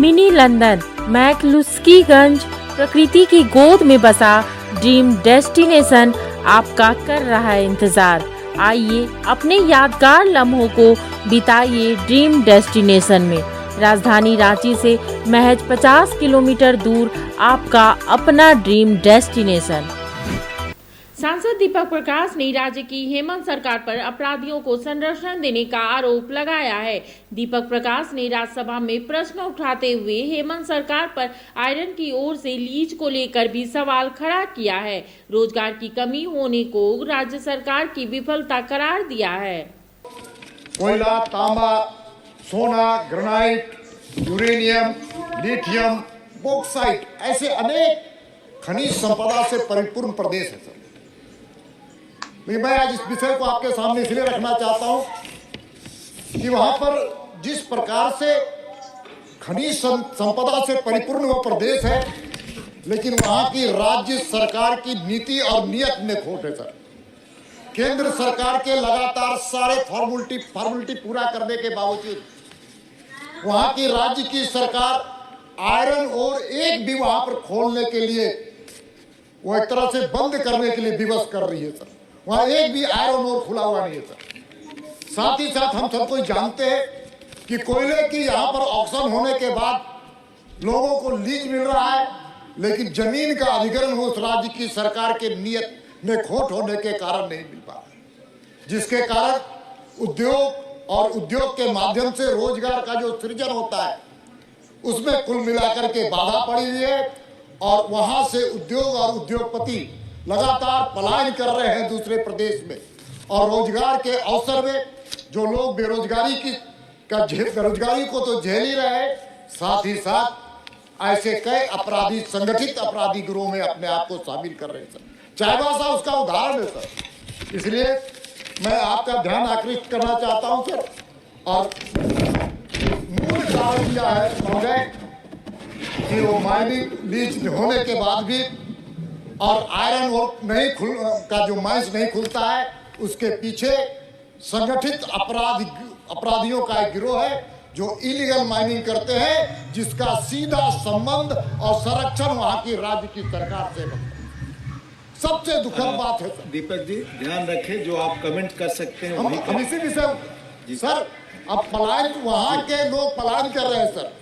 Mini London McCluskieganj प्रकृति की गोद में बसा ड्रीम डेस्टिनेशन आपका कर रहा है इंतजार। आइए अपने यादगार लम्हों को बिताइए ड्रीम डेस्टिनेशन में। राजधानी रांची से महज 50 किलोमीटर दूर आपका अपना ड्रीम डेस्टिनेशन। सांसद दीपक प्रकाश ने राज्य की हेमंत सरकार पर अपराधियों को संरक्षण देने का आरोप लगाया है। दीपक प्रकाश ने राज्यसभा में प्रश्न उठाते हुए हेमंत सरकार पर आयरन की ओर से लीज को लेकर भी सवाल खड़ा किया है। रोजगार की कमी होने को राज्य सरकार की विफलता करार दिया है। कोयला, तांबा, सोना, ग्रेनाइट, यूरेनियम, लिथियम, बॉक्साइट ऐसे अनेक खनिज संपदा से परिपूर्ण प्रदेश है सर। लेकिन मैं आज इस विषय को आपके सामने इसलिए रखना चाहता हूं कि वहां पर जिस प्रकार से खनिज संपदा से परिपूर्ण वो प्रदेश है, लेकिन वहां की राज्य सरकार की नीति और नियत में खोट है सर। केंद्र सरकार के लगातार सारे फॉर्मेलिटी पूरा करने के बावजूद वहां की राज्य की सरकार आयरन और एक भी वहां पर खोलने के लिए वो एक तरह से बंद करने के लिए विवश कर रही है सर। वहां एक भी आयरन और खुला हुआ नहीं है सर। साथ ही साथ हम सबको जानते हैं कि कोयले की यहां पर ऑक्शन होने के बाद लोगों को लीज मिल रहा है, लेकिन जमीन का अधिग्रहण उस राज्य की सरकार के नियत में खोट होने के कारण नहीं मिल पा रहा, जिसके कारण उद्योग और उद्योग के माध्यम से रोजगार का जो सृजन होता है उसमें कुल मिलाकर के बाधा पड़ी हुई है और वहां से उद्योग और उद्योगपति लगातार पलायन कर रहे हैं दूसरे प्रदेश में। और रोजगार के अवसर में जो लोग बेरोजगारी को तो झेल ही रहे हैं, साथ ही साथ ऐसे कई अपराधी संगठित अपराधी गिरोह में अपने आप को शामिल कर रहे हैं सर। चाईबासा उसका उदाहरण है सर। इसलिए मैं आपका ध्यान आकृष्ट करना चाहता हूं सर। और मूल कारण क्या है महोदय कि वो माइनिंग लीज होने के बाद भी और आयरन का जो माइंस नहीं खुलता है, उसके पीछे संगठित अपराधियों का एक गिरोह है जो इलीगल माइनिंग करते हैं, जिसका सीधा संबंध और संरक्षण वहां की राज्य की सरकार से है। सबसे दुखद बात है दीपक जी, ध्यान रखें जो आप कमेंट कर सकते हैं हम इसी विषय सर। अब पलायन वहां के लोग पलायन कर रहे हैं सर।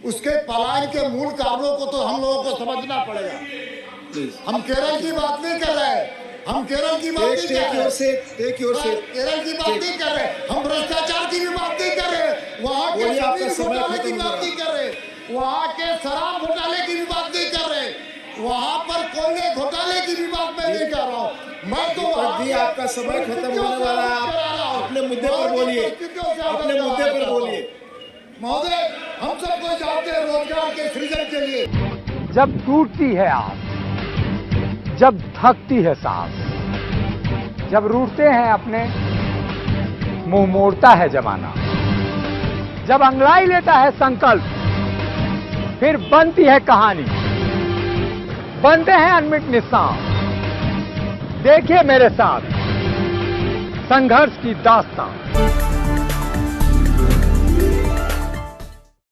उसके पलायन के मूल कारणों को तो हम लोगों को समझना पड़ेगा। हम केरल की बात नहीं कर रहे हैं, हम केरल की बात नहीं कर रहे, केरल की बात नहीं कर रहे, हम भ्रष्टाचार की भी बात नहीं कर रहे, वहाँ के घोटाले की बात नहीं कर रहे, वहाँ के शराब घोटाले की भी बात नहीं कर रहे, वहाँ पर कोयले घोटाले की भी बात मैं नहीं कर रहा हूँ। मैं तो आपका समय खत्म होने वाला है, आप अपने मुद्दे पर बोलिए, अपने मुद्दे पर बोलिए महोदय। हम सबको जानते हैं रोजगार के सृजन के लिए जब टूटती है आस, जब थकती है सांस, जब रूठते हैं अपने मुंह मोड़ता है जमाना, जब अंगड़ाई लेता है संकल्प, फिर बनती है कहानी, बनते हैं अनमिट निशान। देखिए मेरे साथ संघर्ष की दास्तां।